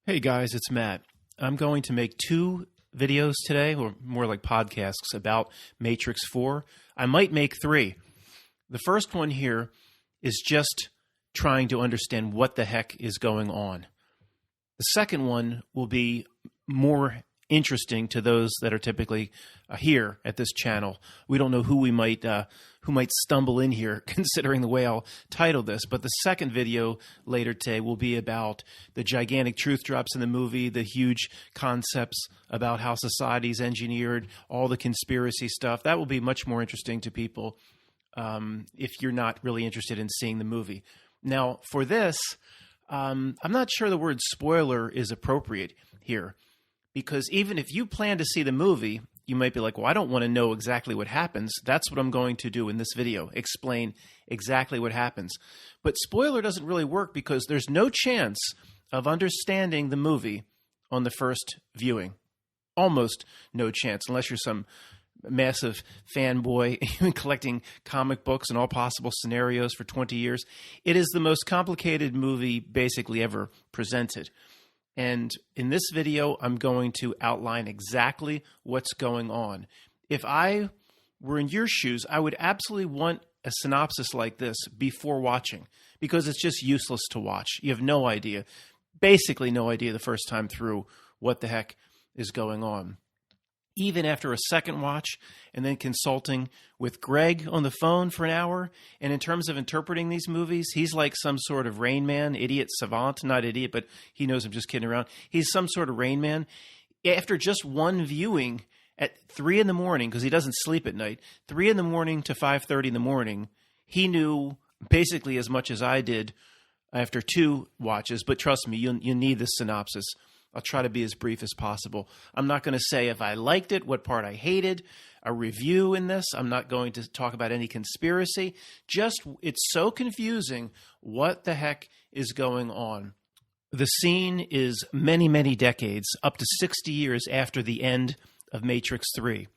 Hey guys, it's Matt. I'm going to make two videos today, or more like podcasts, about Matrix 4. I might make three. The first one here is just trying to understand what the heck is going on. The second one will be more interesting to those that are typically here at this channel. We don't know who might stumble in here, considering the way I'll title this. But the second video later today will be about the gigantic truth drops in the movie, the huge concepts about how society's engineered, all the conspiracy stuff. That will be much more interesting to people if you're not really interested in seeing the movie. Now, for this, I'm not sure the word spoiler is appropriate here, because even if you plan to see the movie, you might be like, well, I don't want to know exactly what happens. That's what I'm going to do in this video, explain exactly what happens. But spoiler doesn't really work because there's no chance of understanding the movie on the first viewing. Almost no chance, unless you're some massive fanboy collecting comic books and all possible scenarios for 20 years. It is the most complicated movie basically ever presented. And in this video, I'm going to outline exactly what's going on. If I were in your shoes, I would absolutely want a synopsis like this before watching, because it's just useless to watch. You have no idea, basically no idea the first time through what the heck is going on. Even after a second watch and then consulting with Greg on the phone for an hour, and in terms of interpreting these movies, he's like some sort of Rain Man, idiot savant, not idiot, but he knows I'm just kidding around. He's some sort of Rain Man. After just one viewing at 3 in the morning, because he doesn't sleep at night, 3 in the morning to 5:30 in the morning, he knew basically as much as I did after two watches. But trust me, you need this synopsis. I'll try to be as brief as possible. I'm not going to say if I liked it, what part I hated, a review in this. I'm not going to talk about any conspiracy. Just, it's so confusing what the heck is going on. The scene is many, many decades, up to 60 years after the end of Matrix 3.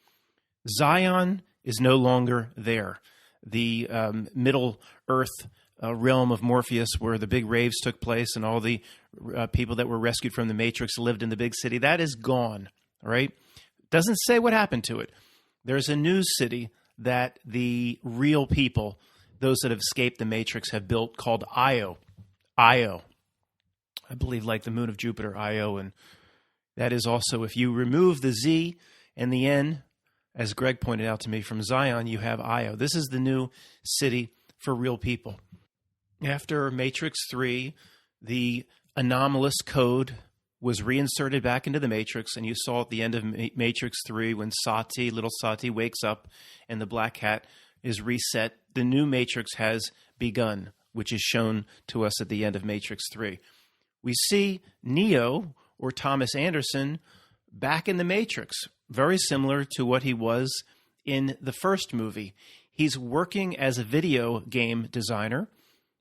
Zion is no longer there. The Middle Earth realm of Morpheus, where the big raves took place and all the people that were rescued from the Matrix lived in the big city, that is gone, all right? Doesn't say what happened to it. There's a new city that the real people, those that have escaped the Matrix, have built called Io. Io. I believe like the moon of Jupiter, Io. And that is also, if you remove the Z and the N, as Greg pointed out to me, from Zion, you have Io. This is the new city for real people. After Matrix 3, the anomalous code was reinserted back into the Matrix, and you saw at the end of Matrix 3 when little Sati wakes up and the black cat is reset, the new Matrix has begun, which is shown to us at the end of Matrix 3. We see Neo, or Thomas Anderson, back in the Matrix, very similar to what he was in the first movie. He's working as a video game designer,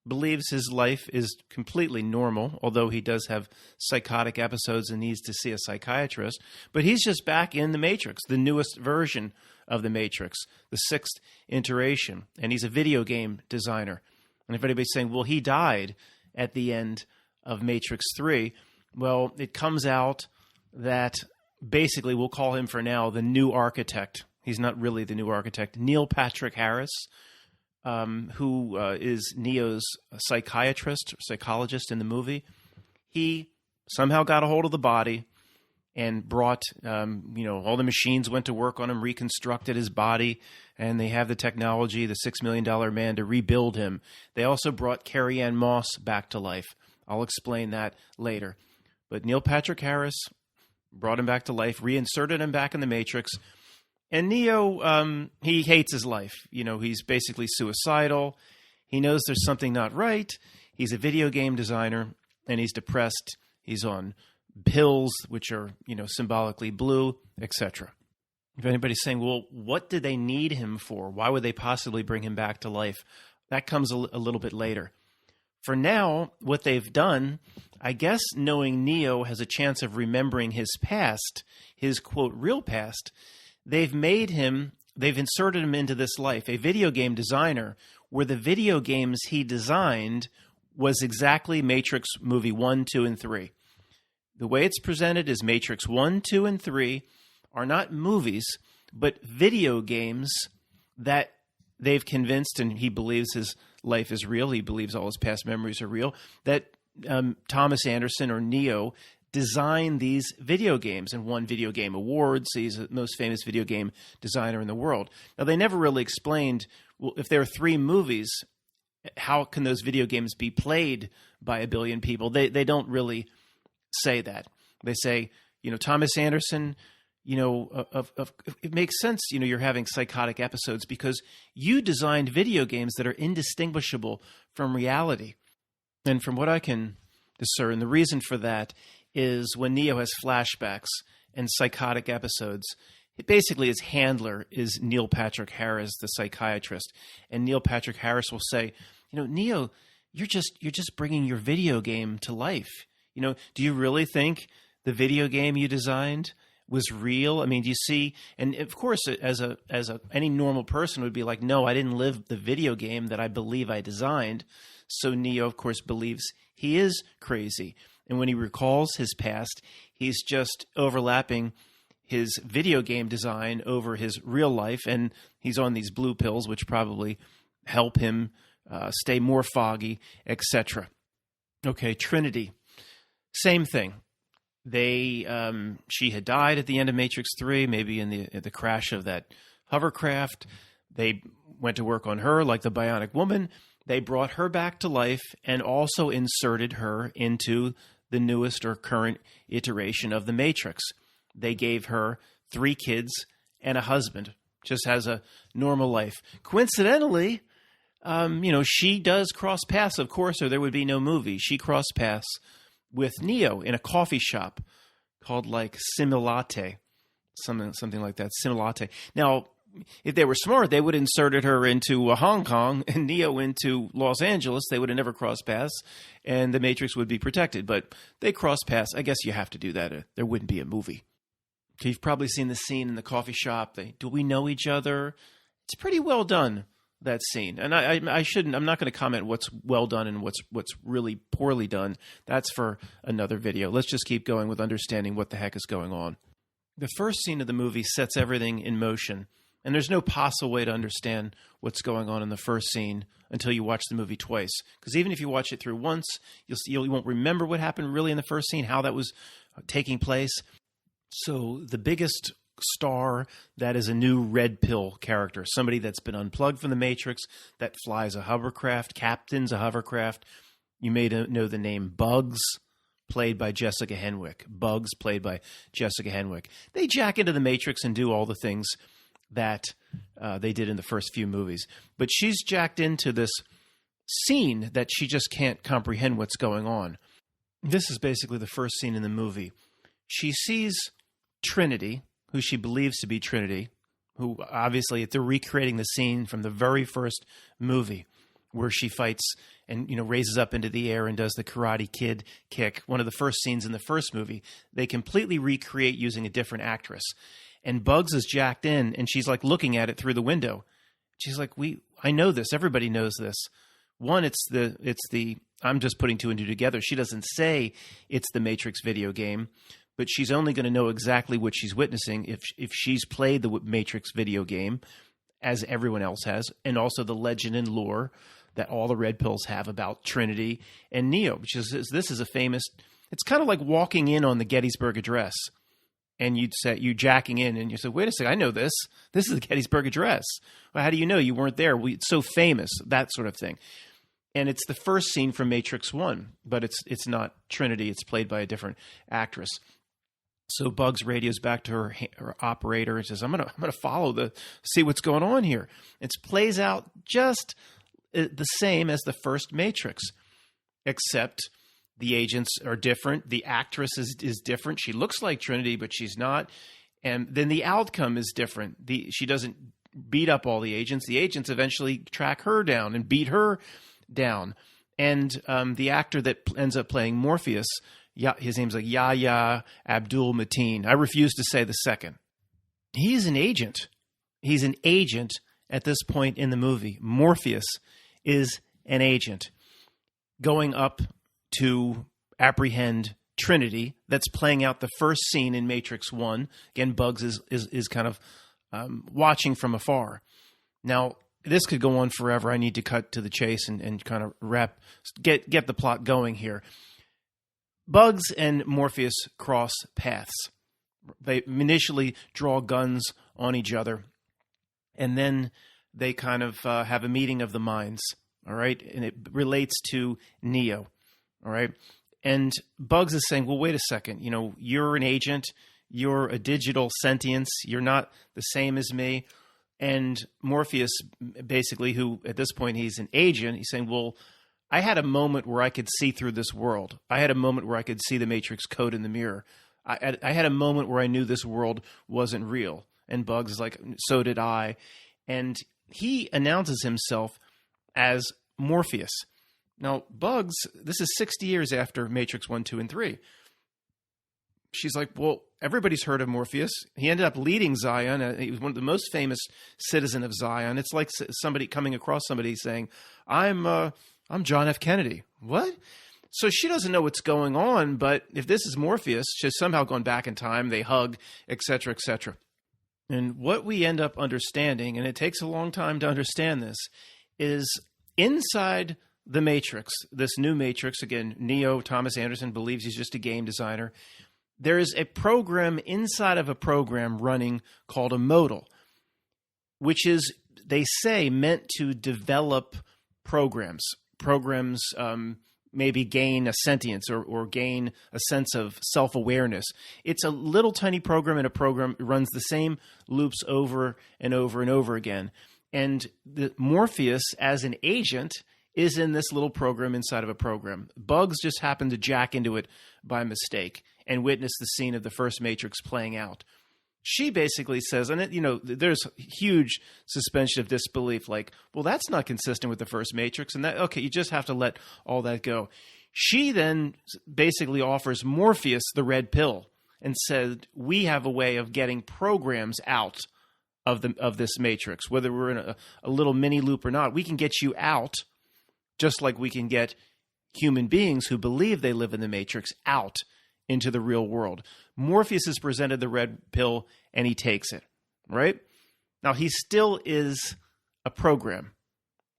believes his life is completely normal, although he does have psychotic episodes and needs to see a psychiatrist. But he's just back in the Matrix, the newest version of the Matrix, the 6th iteration, and he's a video game designer. And if anybody's saying, well, he died at the end of Matrix 3, well, it comes out that basically we'll call him for now the new architect. He's not really the new architect. Neil Patrick Harris, who is Neo's psychologist in the movie, he somehow got a hold of the body and brought, all the machines went to work on him, reconstructed his body, and they have the technology, the $6 million man, to rebuild him. They also brought Carrie-Anne Moss back to life. I'll explain that later. But Neil Patrick Harris brought him back to life, reinserted him back in the Matrix. And Neo, he hates his life. He's basically suicidal. He knows there's something not right. He's a video game designer, and he's depressed. He's on pills, which are, symbolically blue, etc. If anybody's saying, well, what did they need him for? Why would they possibly bring him back to life? That comes a little bit later. For now, what they've done, I guess knowing Neo has a chance of remembering his past, his, quote, real past, they've inserted him into this life, a video game designer, where the video games he designed was exactly Matrix movie 1, 2, and 3. The way it's presented is Matrix 1, 2, and 3 are not movies, but video games that they've convinced, and he believes his life is real, he believes all his past memories are real, that Thomas Anderson or Neo designed these video games and won video game awards. He's the most famous video game designer in the world. Now, they never really explained, well, if there are 3 movies, how can those video games be played by a billion people? They don't really say that. They say, Thomas Anderson, it makes sense, you're having psychotic episodes because you designed video games that are indistinguishable from reality. And from what I can discern, the reason for that is when Neo has flashbacks and psychotic episodes, basically his handler is Neil Patrick Harris, the psychiatrist. And Neil Patrick Harris will say, Neo, you're just bringing your video game to life. Do you really think the video game you designed was real? I mean, do you see? And of course, as any normal person would be like, no, I didn't live the video game that I believe I designed. So Neo, of course, believes he is crazy. And when he recalls his past, he's just overlapping his video game design over his real life. And he's on these blue pills, which probably help him stay more foggy, etc. Okay, Trinity. Same thing. She had died at the end of Matrix 3, maybe in the crash of that hovercraft. They went to work on her like the Bionic Woman. They brought her back to life and also inserted her into the newest or current iteration of the Matrix. They gave her 3 kids and a husband, just has a normal life. Coincidentally, she does cross paths, of course, or there would be no movie. She crossed paths with Neo in a coffee shop called like Similate, something like that, Similate. Now, if they were smart, they would have inserted her into Hong Kong and Neo into Los Angeles. They would have never crossed paths, and the Matrix would be protected. But they crossed paths. I guess you have to do that. There wouldn't be a movie. Okay, you've probably seen the scene in the coffee shop. Do we know each other? It's pretty well done, that scene. And I'm not going to comment what's well done and what's really poorly done. That's for another video. Let's just keep going with understanding what the heck is going on. The first scene of the movie sets everything in motion. And there's no possible way to understand what's going on in the first scene until you watch the movie twice. Because even if you watch it through once, you won't remember what happened really in the first scene, how that was taking place. So the biggest star that is a new red pill character, somebody that's been unplugged from the Matrix, that flies a hovercraft, captains a hovercraft. You may know the name Bugs, played by Jessica Henwick. Bugs, played by Jessica Henwick. They jack into the Matrix and do all the things that they did in the first few movies. But she's jacked into this scene that she just can't comprehend what's going on. This is basically the first scene in the movie. She sees Trinity, who she believes to be Trinity, who obviously they're recreating the scene from the very first movie where she fights and raises up into the air and does the Karate Kid kick. One of the first scenes in the first movie. They completely recreate using a different actress. And Bugs is jacked in, and she's like looking at it through the window. She's like, I know this. Everybody knows this. One, it's the I'm just putting 2 and 2 together. She doesn't say it's the Matrix video game, but she's only going to know exactly what she's witnessing if she's played the Matrix video game, as everyone else has, and also the legend and lore that all the red pills have about Trinity and Neo. This is a famous. It's kind of like walking in on the Gettysburg Address. And you jacking in, and you say, wait a second, I know this. This is the Gettysburg Address. Well, how do you know? You weren't there. It's so famous, that sort of thing. And it's the first scene from Matrix 1, but it's not Trinity. It's played by a different actress. So Bugs radios back to her operator and says, I'm gonna follow see what's going on here. It plays out just the same as the first Matrix, except the agents are different. The actress is different. She looks like Trinity, but she's not. And then the outcome is different. She doesn't beat up all the agents. The agents eventually track her down and beat her down. And the actor that ends up playing Morpheus, his name's like Yahya Abdul Mateen. I refuse to say the second. He's an agent. He's an agent at this point in the movie. Morpheus is an agent going up to apprehend Trinity that's playing out the first scene in Matrix 1. Again, Bugs is kind of watching from afar. Now, this could go on forever. I need to cut to the chase and kind of get the plot going here. Bugs and Morpheus cross paths. They initially draw guns on each other, and then they kind of have a meeting of the minds, all right? And it relates to Neo, all right? And Bugs is saying, well, wait a second. You know, you're an agent. You're a digital sentience. You're not the same as me. And Morpheus, basically, who at this point he's an agent, he's saying, well, I had a moment where I could see through this world. I had a moment where I could see the Matrix code in the mirror. I had a moment where I knew this world wasn't real. And Bugs is like, so did I. And he announces himself as Morpheus. Now, Bugs, this is 60 years after Matrix 1, 2, and 3. She's like, well, everybody's heard of Morpheus. He ended up leading Zion. He was one of the most famous citizen of Zion. It's like somebody coming across somebody saying, I'm John F. Kennedy. What? So she doesn't know what's going on, but if this is Morpheus, she's somehow gone back in time, they hug, etc., etc. And what we end up understanding, and it takes a long time to understand this, is inside the Matrix, this new Matrix, again, Neo, Thomas Anderson believes he's just a game designer. There is a program inside of a program running called a modal, which is, they say, meant to develop programs. Programs maybe gain a sentience or gain a sense of self-awareness. It's a little tiny program, and a program runs the same loops over and over and over again. And the Morpheus, as an agent, is in this little program inside of a program. Bugs just happened to jack into it by mistake and witness the scene of the first Matrix playing out. She basically says, and there's huge suspension of disbelief, like, well, that's not consistent with the first Matrix, and that, okay, you just have to let all that go. She then basically offers Morpheus the red pill and said, we have a way of getting programs out of this Matrix, whether we're in a little mini loop or not. We can get you out, just like we can get human beings who believe they live in the Matrix out into the real world. Morpheus is presented the red pill, and he takes it, right? Now, he still is a program.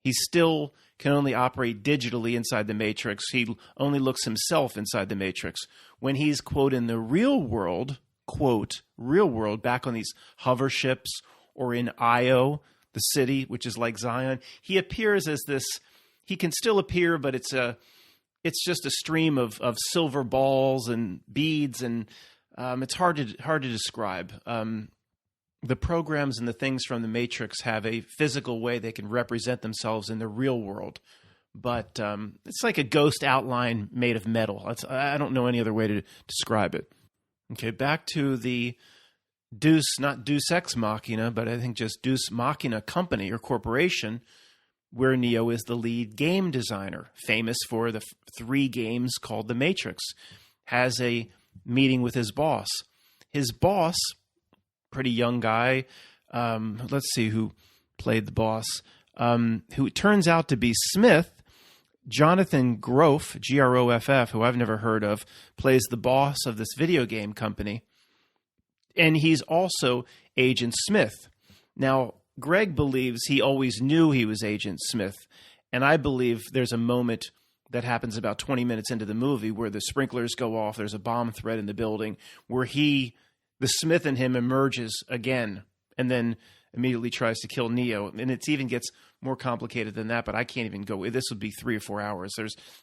He still can only operate digitally inside the Matrix. He only looks himself inside the Matrix. When he's, quote, in the real world, quote, real world, back on these hover ships or in Io, the city, which is like Zion, he appears as this, he can still appear, but it's just a stream of silver balls and beads, and it's hard to describe. The programs and the things from the Matrix have a physical way they can represent themselves in the real world, but it's like a ghost outline made of metal. I don't know any other way to describe it. Okay, back to the Deus, not Deus Ex Machina, but I think just Deus Machina company or corporation, where Neo is the lead game designer, famous for the 3 games called The Matrix, has a meeting with his boss. His boss, pretty young guy, let's see who played the boss, who turns out to be Smith, Jonathan Groff, Groff, who I've never heard of, plays the boss of this video game company. And he's also Agent Smith. Now, Greg believes he always knew he was Agent Smith, and I believe there's a moment that happens about 20 minutes into the movie where the sprinklers go off, there's a bomb threat in the building, where the Smith in him emerges again, and then immediately tries to kill Neo. And it even gets more complicated than that, but I can't even go. This would be 3 or 4 hours.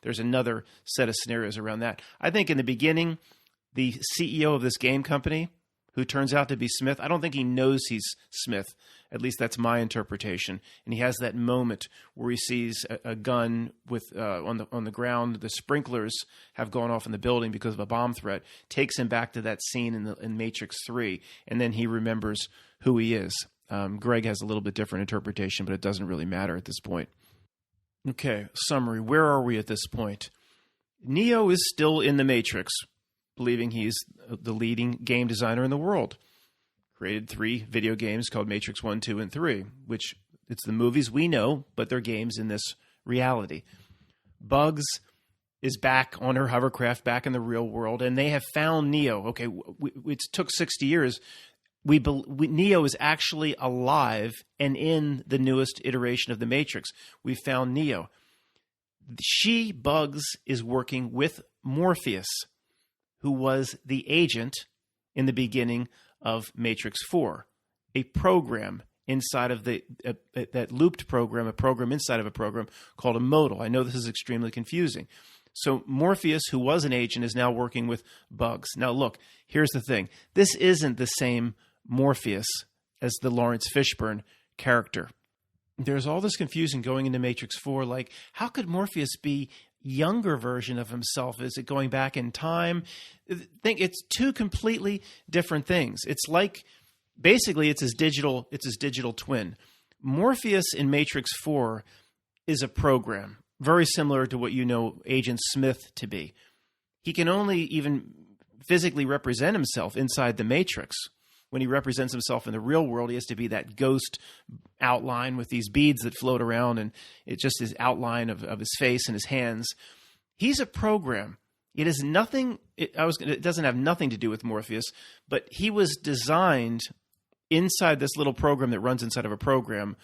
There's another set of scenarios around that. I think in the beginning, the CEO of this game company, who turns out to be Smith, I don't think he knows he's Smith. At least that's my interpretation. And he has that moment where he sees a gun with on the ground. The sprinklers have gone off in the building because of a bomb threat. Takes him back to that scene in Matrix 3, and then he remembers who he is. Greg has a little bit different interpretation, but it doesn't really matter at this point. Okay, summary. Where are we at this point? Neo is still in the Matrix, believing he's the leading game designer in the world. Created 3 video games called Matrix 1, 2, and 3, which it's the movies we know, but they're games in this reality. Bugs is back on her hovercraft, back in the real world, and they have found Neo. Okay, it took 60 years. Neo is actually alive and in the newest iteration of the Matrix. We found Neo. Bugs, is working with Morpheus, who was the agent in the beginning of Matrix 4, a program inside of that looped program, a program inside of a program called a modal. I know this is extremely confusing. So Morpheus, who was an agent, is now working with Bugs. Now look, here's the thing. This isn't the same Morpheus as the Lawrence Fishburne character. There's all this confusion going into Matrix 4, like how could Morpheus be younger version of himself? Is it going back in time? It's two completely different things. It's like basically it's his digital twin. Morpheus in Matrix 4 is a program, very similar to what you know Agent Smith to be. He can only even physically represent himself inside the Matrix. When he represents himself in the real world, he has to be that ghost outline with these beads that float around, and it's just his outline of his face and his hands. He's a program. It is nothing. It doesn't have nothing to do with Morpheus, but he was designed inside this little program that runs inside of a program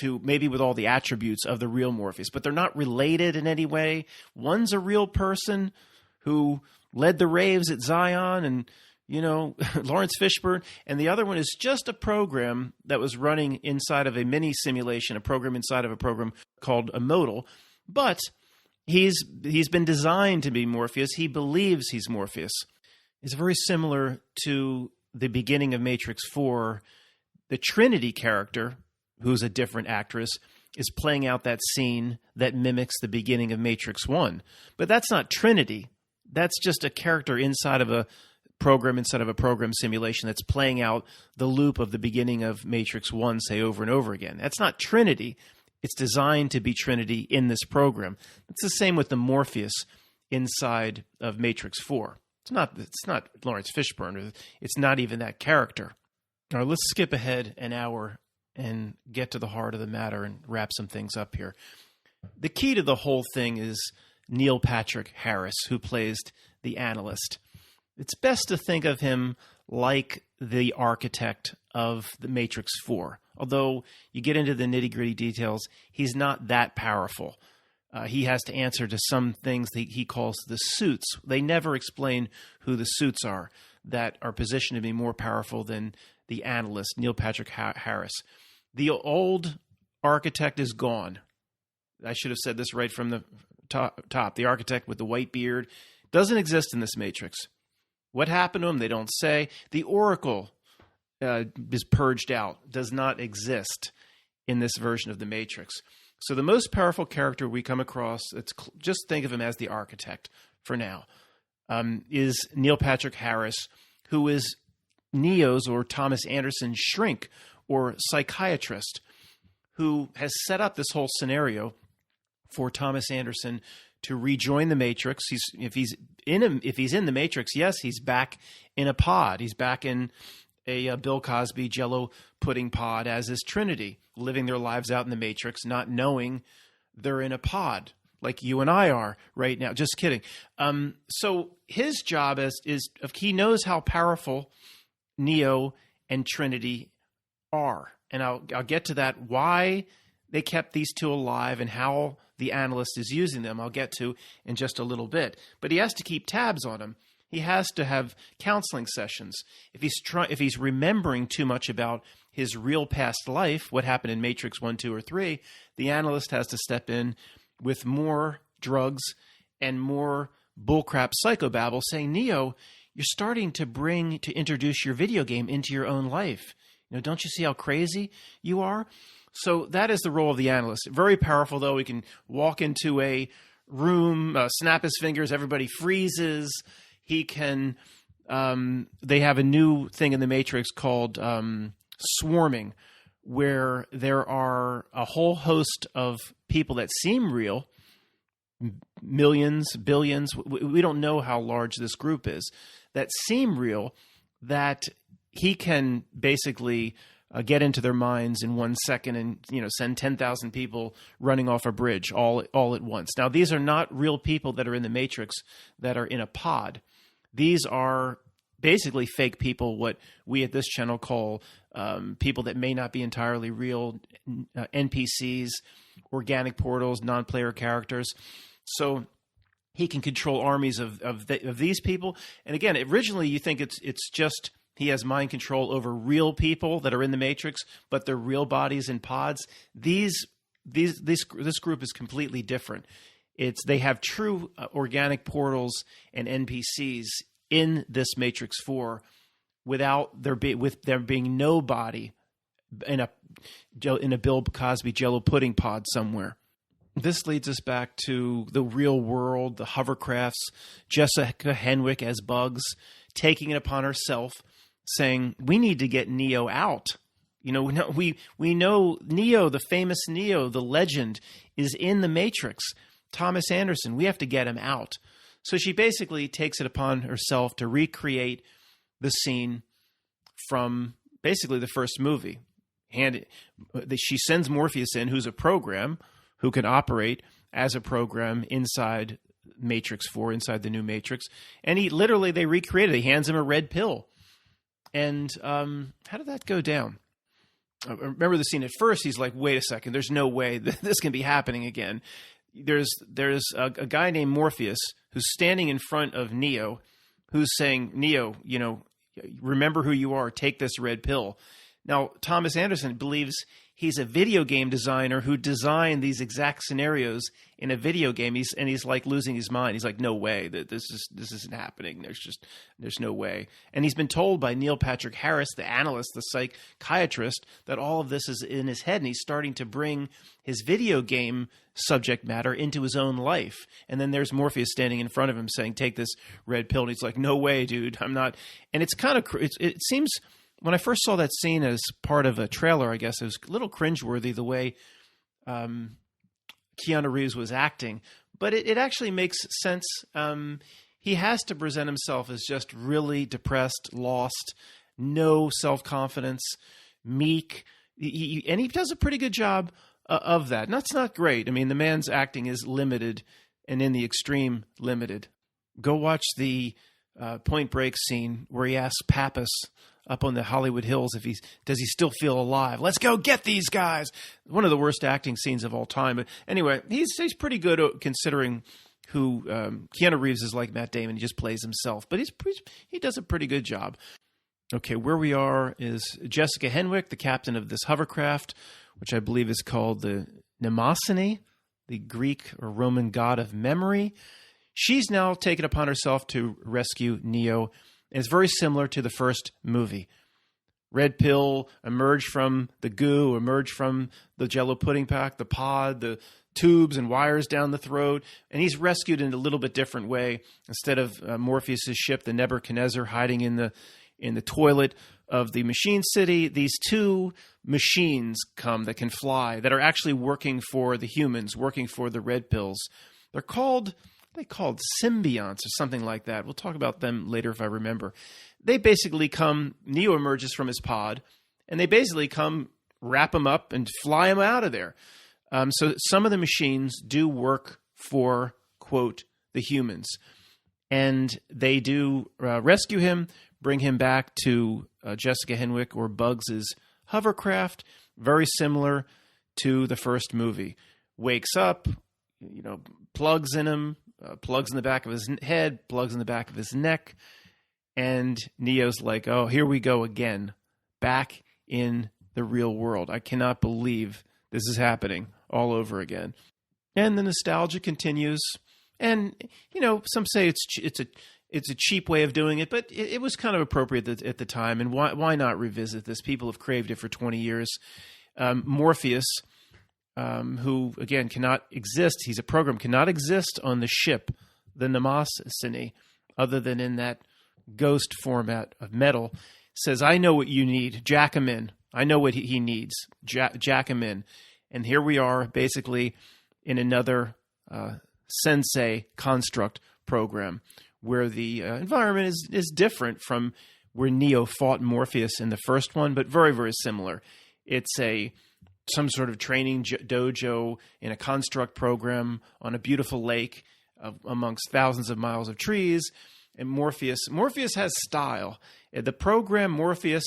to maybe with all the attributes of the real Morpheus, but they're not related in any way. One's a real person who led the raves at Zion and, you know, Lawrence Fishburne, and the other one is just a program that was running inside of a mini simulation, a program inside of a program called a modal. But he's been designed to be Morpheus. He believes he's Morpheus. It's very similar to the beginning of Matrix 4. The Trinity character, who's a different actress, is playing out that scene that mimics the beginning of Matrix 1. But that's not Trinity. That's just a character inside of a program simulation that's playing out the loop of the beginning of Matrix 1, say, over and over again. That's not Trinity. It's designed to be Trinity in this program. It's the same with the Morpheus inside of Matrix 4. It's not Lawrence Fishburne. It's not even that character. All right, let's skip ahead an hour and get to the heart of the matter and wrap some things up here. The key to the whole thing is Neil Patrick Harris, who plays the analyst. It's best to think of him like the architect of the Matrix 4. Although you get into the nitty-gritty details, he's not that powerful. He has to answer to some things that he calls the suits. They never explain who the suits are that are positioned to be more powerful than the analyst, Neil Patrick Harris. The old architect is gone. I should have said this right from the top. The architect with the white beard doesn't exist in this Matrix. What happened to him, they don't say. The Oracle is purged out, does not exist in this version of the Matrix. So the most powerful character we come across, just think of him as the architect for now, is Neil Patrick Harris, who is Neo's or Thomas Anderson's shrink or psychiatrist, who has set up this whole scenario for Thomas Anderson to rejoin the Matrix. If he's in the Matrix, yes, he's back in a pod. He's back in a Bill Cosby Jell-O pudding pod, as is Trinity, living their lives out in the Matrix, not knowing they're in a pod like you and I are right now. Just kidding. So his job is he knows how powerful Neo and Trinity are, and I'll get to that. Why they kept these two alive and how the analyst is using them, I'll get to in just a little bit. But he has to keep tabs on them. He has to have counseling sessions. If he's remembering too much about his real past life, what happened in Matrix 1, 2, or 3, the analyst has to step in with more drugs and more bullcrap psychobabble saying, Neo, you're starting to introduce your video game into your own life. You know, don't you see how crazy you are? So that is the role of the analyst. Very powerful, though. He can walk into a room, snap his fingers, everybody freezes. He can, they have a new thing in the Matrix called swarming, where there are a whole host of people that seem real, millions, billions, we don't know how large this group is, that seem real, that he can basically get into their minds in 1 second and, send 10,000 people running off a bridge all at once. Now, these are not real people that are in the Matrix that are in a pod. These are basically fake people, what we at this channel call people that may not be entirely real, NPCs, organic portals, non-player characters. So he can control armies of these people. And again, originally you think it's just he has mind control over real people that are in the Matrix, but they're real bodies in pods. This group is completely different. They have true organic portals and NPCs in this Matrix 4 without there being no body in a Bill Cosby Jell-O pudding pod somewhere. This leads us back to the real world, the hovercrafts, Jessica Henwick as Bugs, taking it upon herself, saying, we need to get Neo out. We know Neo, the famous Neo, the legend, is in the Matrix. Thomas Anderson, we have to get him out. So she basically takes it upon herself to recreate the scene from basically the first movie. And she sends Morpheus in, who's a program, who can operate as a program inside Matrix 4, inside the new Matrix. And they recreated it. He hands him a red pill. And how did that go down? I remember the scene at first. He's like, wait a second, there's no way this can be happening again. There's a guy named Morpheus who's standing in front of Neo, who's saying, Neo, remember who you are, take this red pill. Now, Thomas Anderson believes he's a video game designer who designed these exact scenarios in a video game. He's like losing his mind. He's like, no way, that this isn't happening. There's no way. And he's been told by Neil Patrick Harris, the analyst, the psychiatrist, that all of this is in his head, and he's starting to bring his video game subject matter into his own life. And then there's Morpheus standing in front of him saying, take this red pill. And he's like, no way, dude, I'm not. And it's kind of, it seems, when I first saw that scene as part of a trailer, I guess it was a little cringeworthy the way Keanu Reeves was acting. But it actually makes sense. He has to present himself as just really depressed, lost, no self-confidence, meek. And he does a pretty good job of that. And that's not great. I mean, the man's acting is limited and in the extreme limited. Go watch the Point Break scene where he asks Pappas up on the Hollywood Hills does he still feel alive? Let's go get these guys. One of the worst acting scenes of all time. But anyway, he's pretty good considering who Keanu Reeves is like Matt Damon. He just plays himself, but he does a pretty good job. Okay, where we are is Jessica Henwick, the captain of this hovercraft, which I believe is called the Mnemosyne, the Greek or Roman god of memory. She's now taken upon herself to rescue Neo. And it's very similar to the first movie. Red pill, emerge from the goo, emerge from the Jell-O pudding pack, the pod, the tubes and wires down the throat. And he's rescued in a little bit different way. Instead of Morpheus' ship, the Nebuchadnezzar, hiding in the toilet of the machine city, these two machines come that can fly, that are actually working for the humans, working for the red pills. They're called symbionts or something like that. We'll talk about them later if I remember. They basically come, Neo emerges from his pod, and they basically come, wrap him up, and fly him out of there. So some of the machines do work for, quote, the humans. And they do rescue him, bring him back to Jessica Henwick or Bugs' hovercraft, very similar to the first movie. Wakes up, plugs in him, plugs in the back of his head, plugs in the back of his neck, and Neo's like, oh, here we go again, back in the real world. I cannot believe this is happening all over again. And the nostalgia continues, and some say it's a cheap way of doing it, but it was kind of appropriate at the time, and why not revisit this? People have craved it for 20 years. Morpheus, who, again, cannot exist. He's a program, cannot exist on the ship, the Mnemosyne, other than in that ghost format of metal, says, I know what you need. Jack him in. I know what he needs. Jack him in. And here we are, basically, in another Sensei construct program, where the environment is different from where Neo fought Morpheus in the first one, but very, very similar. It's some sort of training dojo in a construct program on a beautiful lake amongst thousands of miles of trees. And Morpheus has style. The program Morpheus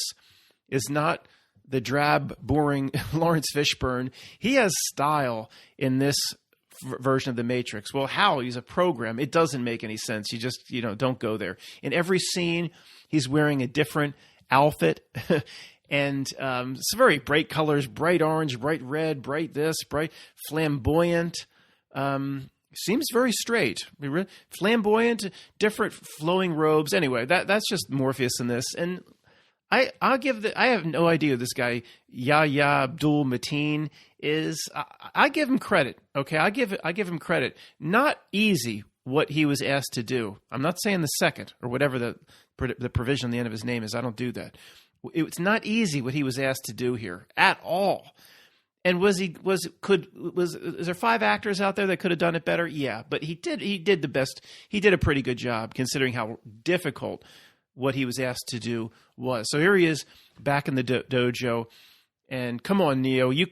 is not the drab, boring Lawrence Fishburne. He has style in this version of the Matrix. Well, how? He's a program. It doesn't make any sense. You just, don't go there. In every scene, he's wearing a different outfit. And it's very bright colors, bright orange, bright red, bright this, bright flamboyant. Seems very straight. Flamboyant, different flowing robes. Anyway, that's just Morpheus in this. And I have no idea who this guy Yahya Abdul Mateen is. I give him credit. Okay, I give him credit. Not easy what he was asked to do. I'm not saying the second or whatever the provision on the end of his name is. I don't do that. It's not easy what he was asked to do here at all. And is there 5 actors out there that could have done it better? Yeah, but he did the best. He did a pretty good job considering how difficult what he was asked to do was. So here he is back in the dojo, and come on, Neo, you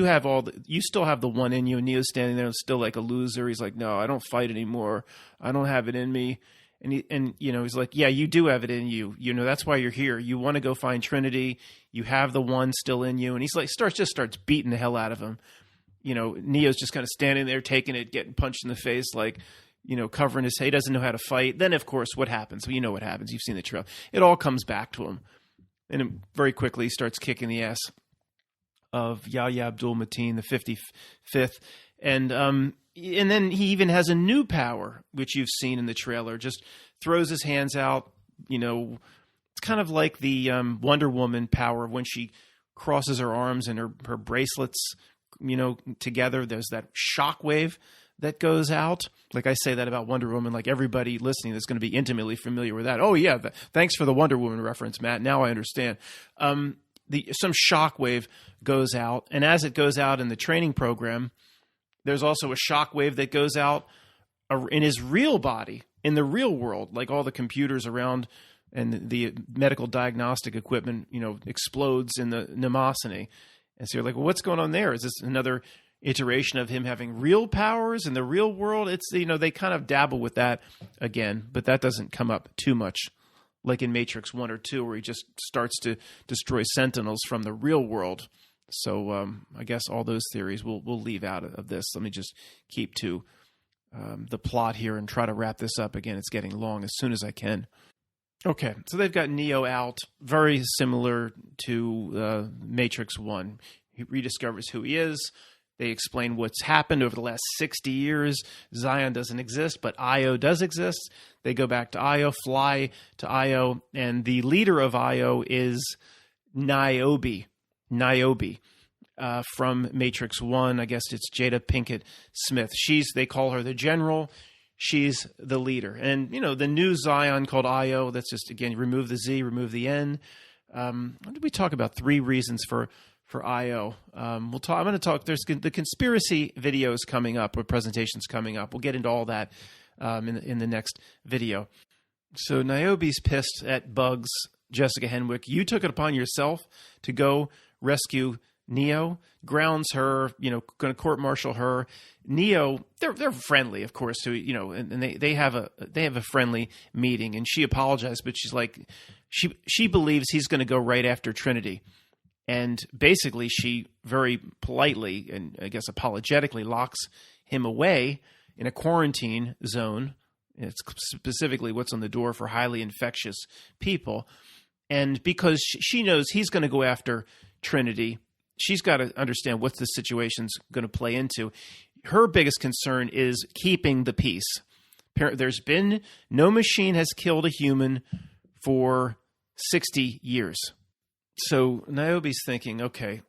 have you still have the one in you. And Neo's standing there still like a loser. He's like, no, I don't fight anymore. I don't have it in me. And he's like, yeah, you do have it in you. That's why you're here. You want to go find Trinity. You have the one still in you. And he's like, starts beating the hell out of him. Neo's just kind of standing there, taking it, getting punched in the face, like, covering his head. He doesn't know how to fight. Then, of course, what happens? Well, you know what happens. You've seen the trailer. It all comes back to him. And very quickly, he starts kicking the ass of Yahya Abdul Mateen, the 55th. And then he even has a new power, which you've seen in the trailer. Just throws his hands out. It's kind of like the Wonder Woman power when she crosses her arms and her bracelets, together. There's that shockwave that goes out. Like I say that about Wonder Woman, like everybody listening that's going to be intimately familiar with that. Oh yeah, thanks for the Wonder Woman reference, Matt. Now I understand. Some shockwave goes out, and as it goes out in the training program, there's also a shockwave that goes out in his real body, in the real world, like all the computers around and the medical diagnostic equipment, explodes in the mnemosiny. And so you're like, well, what's going on there? Is this another iteration of him having real powers in the real world? It's, they kind of dabble with that again, but that doesn't come up too much like in Matrix 1 or 2, where he just starts to destroy Sentinels from the real world. So I guess all those theories we'll leave out of this. Let me just keep to the plot here and try to wrap this up. Again, it's getting long as soon as I can. Okay, so they've got Neo out, very similar to Matrix 1. He rediscovers who he is. They explain what's happened over the last 60 years. Zion doesn't exist, but Io does exist. They go back to Io, fly to Io, and the leader of Io is Niobe from Matrix 1. I guess it's Jada Pinkett Smith. They call her the general. She's the leader. And, the new Zion called Io, that's just, again, remove the Z, remove the N. What did we talk about? 3 reasons for Io. I'm going to talk, there's the conspiracy videos coming up, or presentations coming up. We'll get into all that in the next video. So Niobe's pissed at Bugs, Jessica Henwick. You took it upon yourself to go rescue Neo, grounds her, going to court-martial her. Neo, they're friendly, of course, and they have a friendly meeting, and she apologized, but she's like, she believes he's going to go right after Trinity. And basically, she very politely and I guess apologetically locks him away in a quarantine zone. It's specifically what's on the door for highly infectious people. And because she knows he's going to go after Trinity, she's got to understand what the situation's going to play into. Her biggest concern is keeping the peace. There's been no machine has killed a human for 60 years. So Niobe's thinking, okay,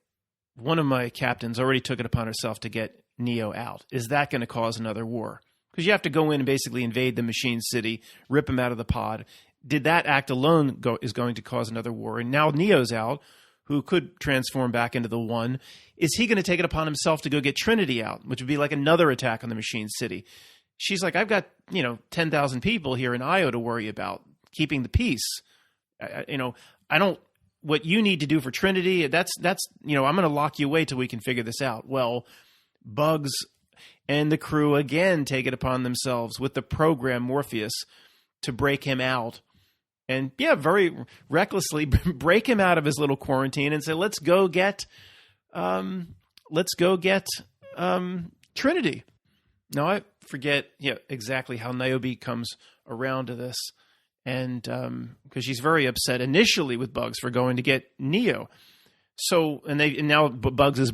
one of my captains already took it upon herself to get Neo out. Is that going to cause another war? Because you have to go in and basically invade the machine city, rip him out of the pod. Did that act alone is going to cause another war? And now Neo's out, who could transform back into the One. Is he going to take it upon himself to go get Trinity out, which would be like another attack on the machine city? She's like, I've got 10,000 people here in Io to worry about, keeping the peace. I don't. What you need to do for Trinity, that's I'm going to lock you away till we can figure this out. Well, Bugs and the crew again take it upon themselves with the program Morpheus to break him out, and very recklessly break him out of his little quarantine and say, let's go get Trinity. Now I forget exactly how Niobe comes around to this, and because she's very upset initially with Bugs for going to get Neo. So and now Bugs is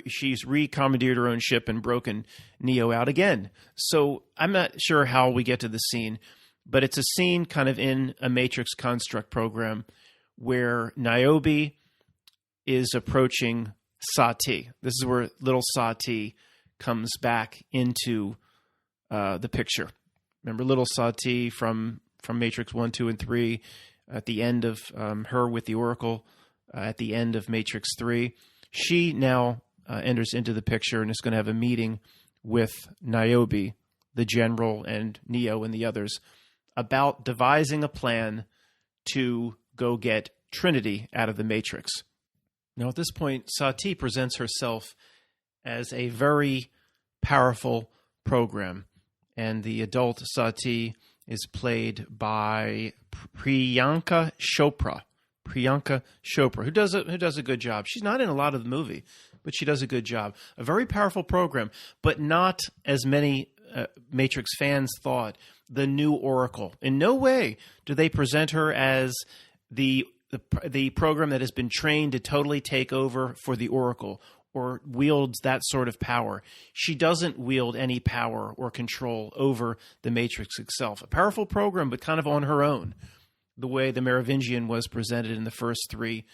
she's recommandeered her own ship and broken Neo out again. So I'm not sure how we get to the scene, but it's a scene kind of in a Matrix construct program where Niobe is approaching Sati. This is where little Sati comes back into the picture. Remember little Sati from Matrix 1, 2, and 3 at the end of her with the Oracle at the end of Matrix 3. She now enters into the picture and is going to have a meeting with Niobe, the general, and Neo and the others about devising a plan to go get Trinity out of the Matrix. Now, at this point, Sati presents herself as a very powerful program, and the adult Sati is played by Priyanka Chopra. Who does a good job. She's not in a lot of the movie, but she does a good job. A very powerful program, but not as many Matrix fans thought. The new Oracle. In no way do they present her as the program that has been trained to totally take over for the Oracle or wields that sort of power. She doesn't wield any power or control over the Matrix itself. A powerful program, but kind of on her own, the way the Merovingian was presented in the first 3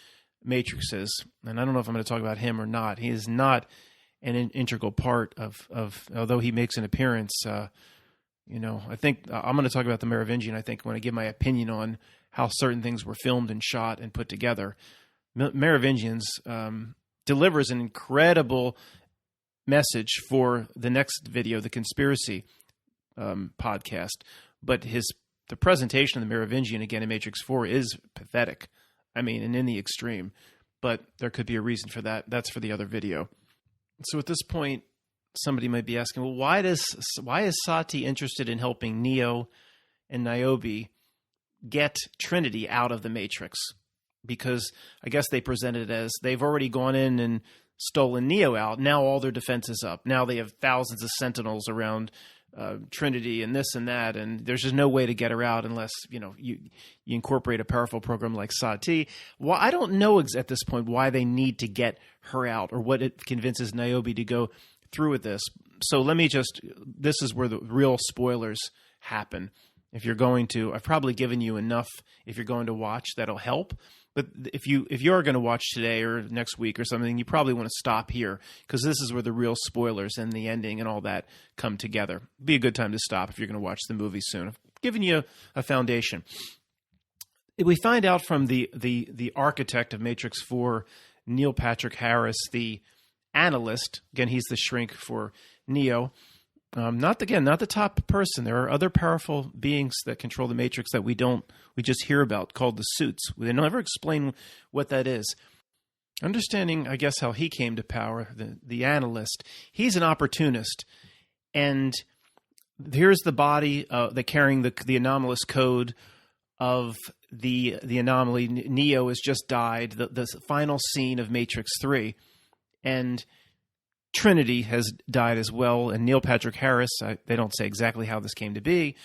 Matrixes. And I don't know if I'm going to talk about him or not. He is not an integral part of although he makes an appearance. I think I'm going to talk about the Merovingian, I think, when I give my opinion on how certain things were filmed and shot and put together. Merovingians delivers an incredible message for the next video, the conspiracy podcast. But the presentation of the Merovingian, again, in Matrix 4 is pathetic. I mean, and in the extreme. But there could be a reason for that. That's for the other video. So at this point, somebody might be asking, well, why is Sati interested in helping Neo and Niobe get Trinity out of the Matrix? Because I guess they presented it as they've already gone in and stolen Neo out. Now all their defense is up. Now they have thousands of sentinels around Trinity and this and that, and there's just no way to get her out unless you incorporate a powerful program like Sati. Well, I don't know at this point why they need to get her out or what it convinces Niobe to go through with this. So this is where the real spoilers happen. If you're going to, I've probably given you enough. If you're going to watch, that'll help. But if you are going to watch today or next week or something, you probably want to stop here because this is where the real spoilers and the ending and all that come together. Be a good time to stop if you're going to watch the movie soon. I've given you a foundation. We find out from the architect of Matrix 4, Neil Patrick Harris, the analyst. Again, he's the shrink for Neo. Not the top person. There are other powerful beings that control the Matrix that we just hear about, called the Suits. They never explain what that is. Understanding, I guess, how he came to power, the analyst. He's an opportunist, and here's the body that carrying the anomalous code of the anomaly. Neo has just died. The final scene of Matrix 3, and Trinity has died as well, and Neil Patrick Harris, they don't say exactly how this came to be,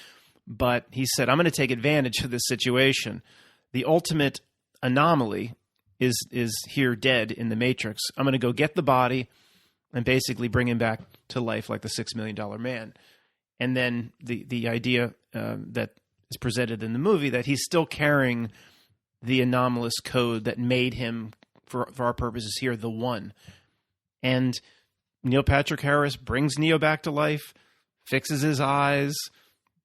but he said, I'm going to take advantage of this situation. The ultimate anomaly is here dead in the Matrix. I'm going to go get the body and basically bring him back to life like the $6 Million Man. And then the idea that is presented in the movie that he's still carrying the anomalous code that made him, for our purposes here, the One. And Neil Patrick Harris brings Neo back to life, fixes his eyes,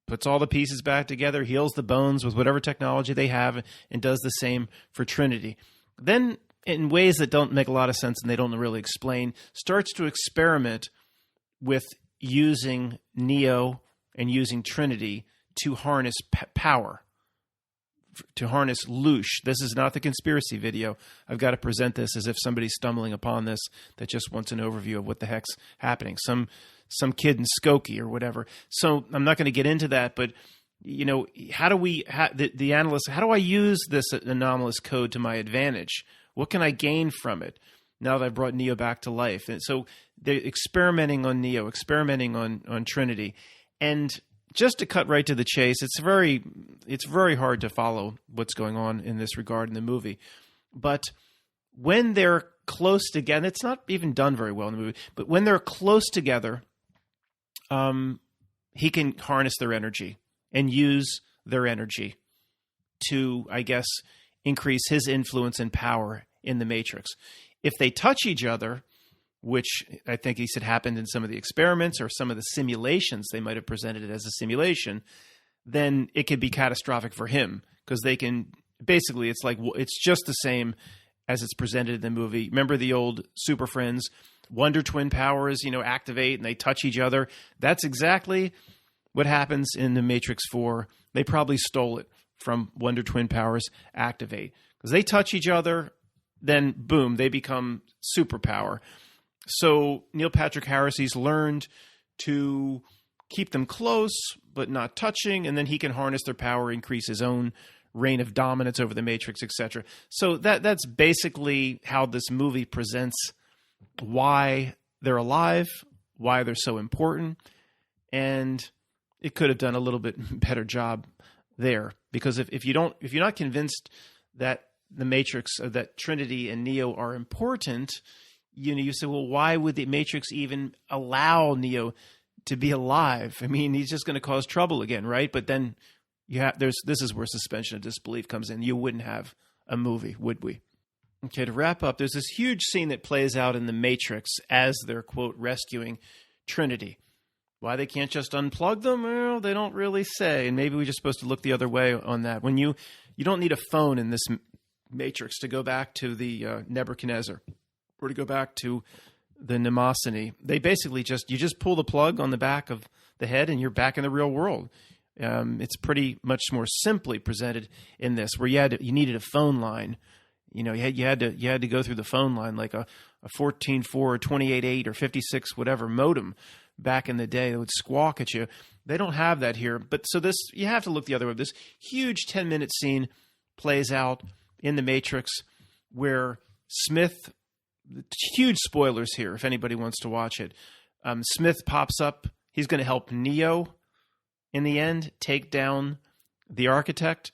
puts all the pieces back together, heals the bones with whatever technology they have, and does the same for Trinity. Then, in ways that don't make a lot of sense and they don't really explain, starts to experiment with using Neo and using Trinity to harness power to harness Loosh. This is not the conspiracy video. I've got to present this as if somebody's stumbling upon this that just wants an overview of what the heck's happening. Some kid in Skokie or whatever. So I'm not going to get into that, but how do we the analyst? How do I use this anomalous code to my advantage? What can I gain from it now that I've brought Neo back to life? And so they're experimenting on Neo, experimenting on Trinity, and just to cut right to the chase, it's very hard to follow what's going on in this regard in the movie. But when they're close together, it's not even done very well in the movie, but when they're close together, he can harness their energy and use their energy to, I guess, increase his influence and power in the Matrix. If they touch each other, which I think he said happened in some of the experiments or some of the simulations, they might have presented it as a simulation, then it could be catastrophic for him because they can basically, it's just the same as it's presented in the movie. Remember the old Super Friends, Wonder Twin powers, activate and they touch each other. That's exactly what happens in the Matrix 4. They probably stole it from Wonder Twin powers activate because they touch each other, then boom, they become superpower. So Neil Patrick Harris, he's learned to keep them close but not touching, and then he can harness their power, increase his own reign of dominance over the Matrix, etc. So that's basically how this movie presents why they're alive, why they're so important, and it could have done a little bit better job there. Because if you're not convinced that the Matrix, that Trinity and Neo are important, you say, well, why would the Matrix even allow Neo to be alive? I mean, he's just going to cause trouble again, right? But then this is where suspension of disbelief comes in. You wouldn't have a movie, would we? Okay, to wrap up, there's this huge scene that plays out in the Matrix as they're, quote, rescuing Trinity. Why they can't just unplug them? Well, they don't really say, and maybe we're just supposed to look the other way on that. When you don't need a phone in this Matrix to go back to the Nebuchadnezzar or to go back to the Mnemosyne. They basically you just pull the plug on the back of the head and you're back in the real world. It's pretty much more simply presented in this, where you needed a phone line. You had to go through the phone line like a 14.4 or 28.8 or 56 whatever modem back in the day that would squawk at you. They don't have that here. But so you have to look the other way. This huge 10-minute scene plays out in the Matrix where Smith, huge spoilers here if anybody wants to watch it, Smith pops up. He's going to help Neo in the end take down the Architect.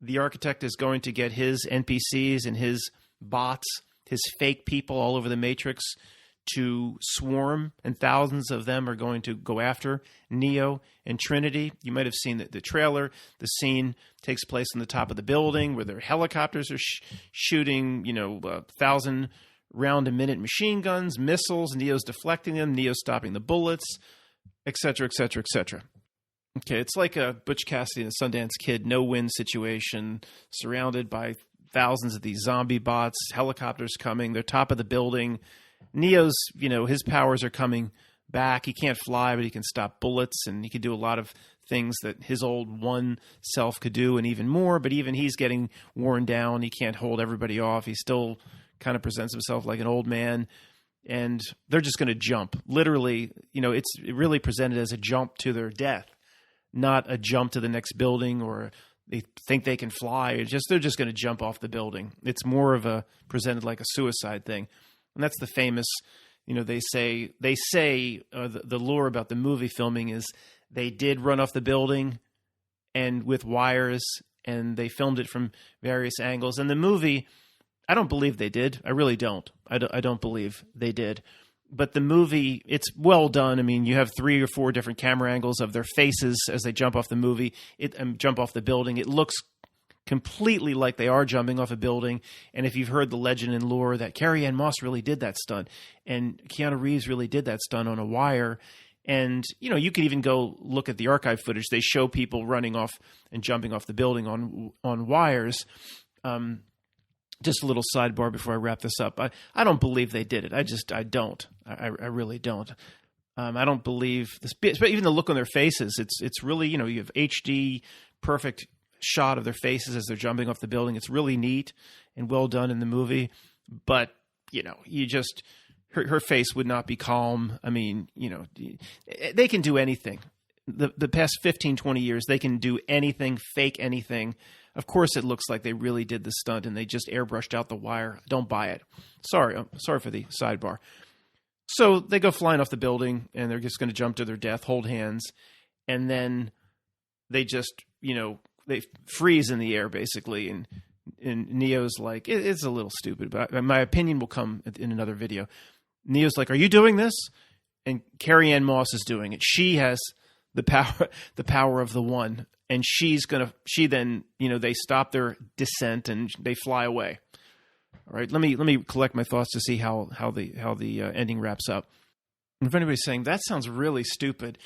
The Architect is going to get his NPCs and his bots, his fake people all over the Matrix to swarm, and thousands of them are going to go after Neo and Trinity. You might have seen the trailer. The scene takes place on the top of the building where their helicopters are shooting, 1,000 round a minute machine guns, missiles. Neo's deflecting them. Neo's stopping the bullets, etc., etc., etc. Okay, it's like a Butch Cassidy and the Sundance Kid no-win situation, surrounded by thousands of these zombie bots, helicopters coming. They're top of the building. Neo's, his powers are coming back. He can't fly, but he can stop bullets, and he can do a lot of things that his old one self could do, and even more. But even he's getting worn down. He can't hold everybody off. He still kind of presents himself like an old man, and they're just going to jump. Literally, it's really presented as a jump to their death, not a jump to the next building or they think they can fly. They're just going to jump off the building. It's more of a presented like a suicide thing. And that's the famous, they say the lore about the movie filming is they did run off the building and with wires, and they filmed it from various angles. And the movie, I don't believe they did. I really don't. I don't believe they did. But the movie, it's well done. I mean, you have 3 or 4 different camera angles of their faces as they jump off the jump off the building. It looks completely like they are jumping off a building. And if you've heard the legend and lore that Carrie-Anne Moss really did that stunt and Keanu Reeves really did that stunt on a wire, and you could even go look at the archive footage. They show people running off and jumping off the building on wires. Just a little sidebar before I wrap this up. I don't believe they did it. I don't. I really don't. I don't believe this. But even the look on their faces, it's really, you have HD, perfect shot of their faces as they're jumping off the building. It's really neat and well done in the movie. But, her face would not be calm. I mean, they can do anything. The past 15, 20 years, they can do anything, fake anything. Of course, it looks like they really did the stunt and they just airbrushed out the wire. Don't buy it. Sorry for the sidebar. So they go flying off the building and they're just going to jump to their death, hold hands, and then they just, they freeze in the air basically. And Neo's like, it's a little stupid, but my opinion will come in another video. Neo's like, are you doing this? And Carrie-Anne Moss is doing it. She has the power of the one. And she then, they stop their descent and they fly away. All right, let me collect my thoughts to see how the ending wraps up. And if anybody's saying that sounds really stupid,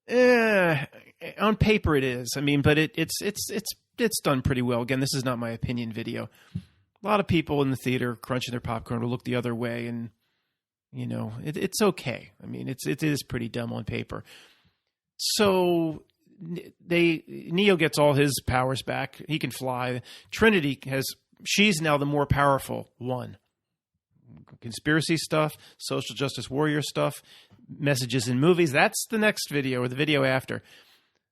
on paper it is. I mean, but it's done pretty well. Again, this is not my opinion video. A lot of people in the theater crunching their popcorn will look the other way, and it's okay. I mean, it is pretty dumb on paper. So Neo gets all his powers back. He can fly. Trinity she's now the more powerful one. Conspiracy stuff, social justice warrior stuff, messages in movies. That's the next video or the video after.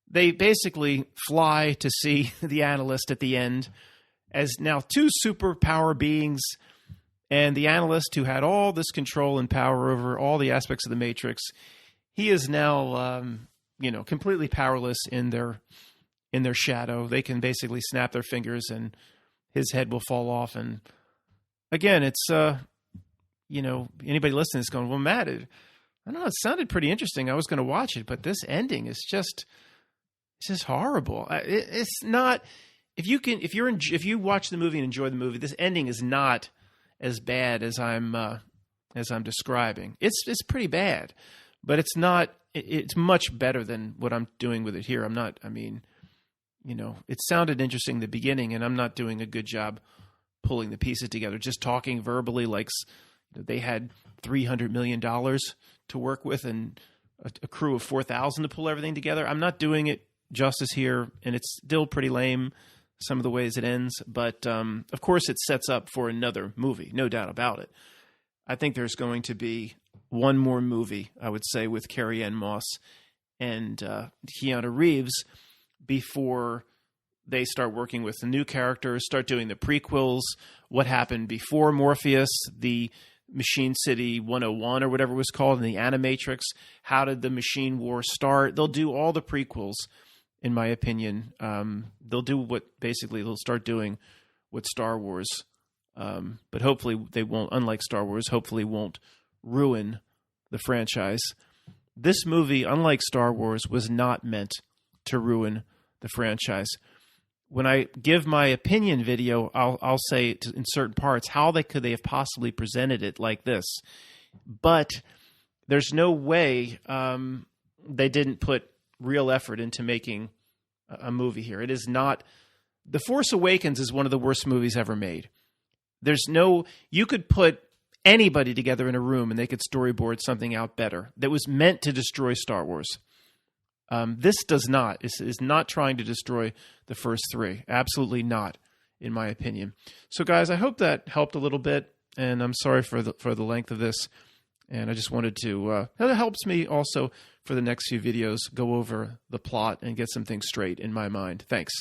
They basically fly to see the analyst at the end as now two superpower beings, and the analyst who had all this control and power over all the aspects of the Matrix, he is now completely powerless in their shadow. They can basically snap their fingers and his head will fall off. And again, it's anybody listening is going, well, Matt, I don't know, it sounded pretty interesting. I was going to watch it, but this ending is just horrible. It's not. If you watch the movie and enjoy the movie, this ending is not as bad as I'm describing. It's pretty bad, but it's not. It's much better than what I'm doing with it here. I'm not. I mean, it sounded interesting in the beginning, and I'm not doing a good job pulling the pieces together. Just talking verbally, like they had $300 million to work with and a crew of 4,000 to pull everything together. I'm not doing it justice here, and it's still pretty lame, some of the ways it ends. But, of course, it sets up for another movie, no doubt about it. I think there's going to be one more movie, I would say, with Carrie-Anne Moss and Keanu Reeves before they start working with the new characters, start doing the prequels, what happened before Morpheus, the Machine City 101 or whatever it was called, in the Animatrix. How did the Machine War start? They'll do all the prequels, in my opinion. They'll start doing what Star Wars, but hopefully they won't, unlike Star Wars, hopefully won't ruin the franchise. This movie, unlike Star Wars, was not meant to ruin the franchise. When I give my opinion video, I'll say in certain parts, how could they have possibly presented it like this? But there's no way they didn't put real effort into making a movie here. It is not. The Force Awakens is one of the worst movies ever made. You could put anybody together in a room and they could storyboard something out better that was meant to destroy Star Wars. This does not. This is not trying to destroy the first three. Absolutely not, in my opinion. So, guys, I hope that helped a little bit, and I'm sorry for the length of this. And I just wanted to. That helps me also for the next few videos go over the plot and get some things straight in my mind. Thanks.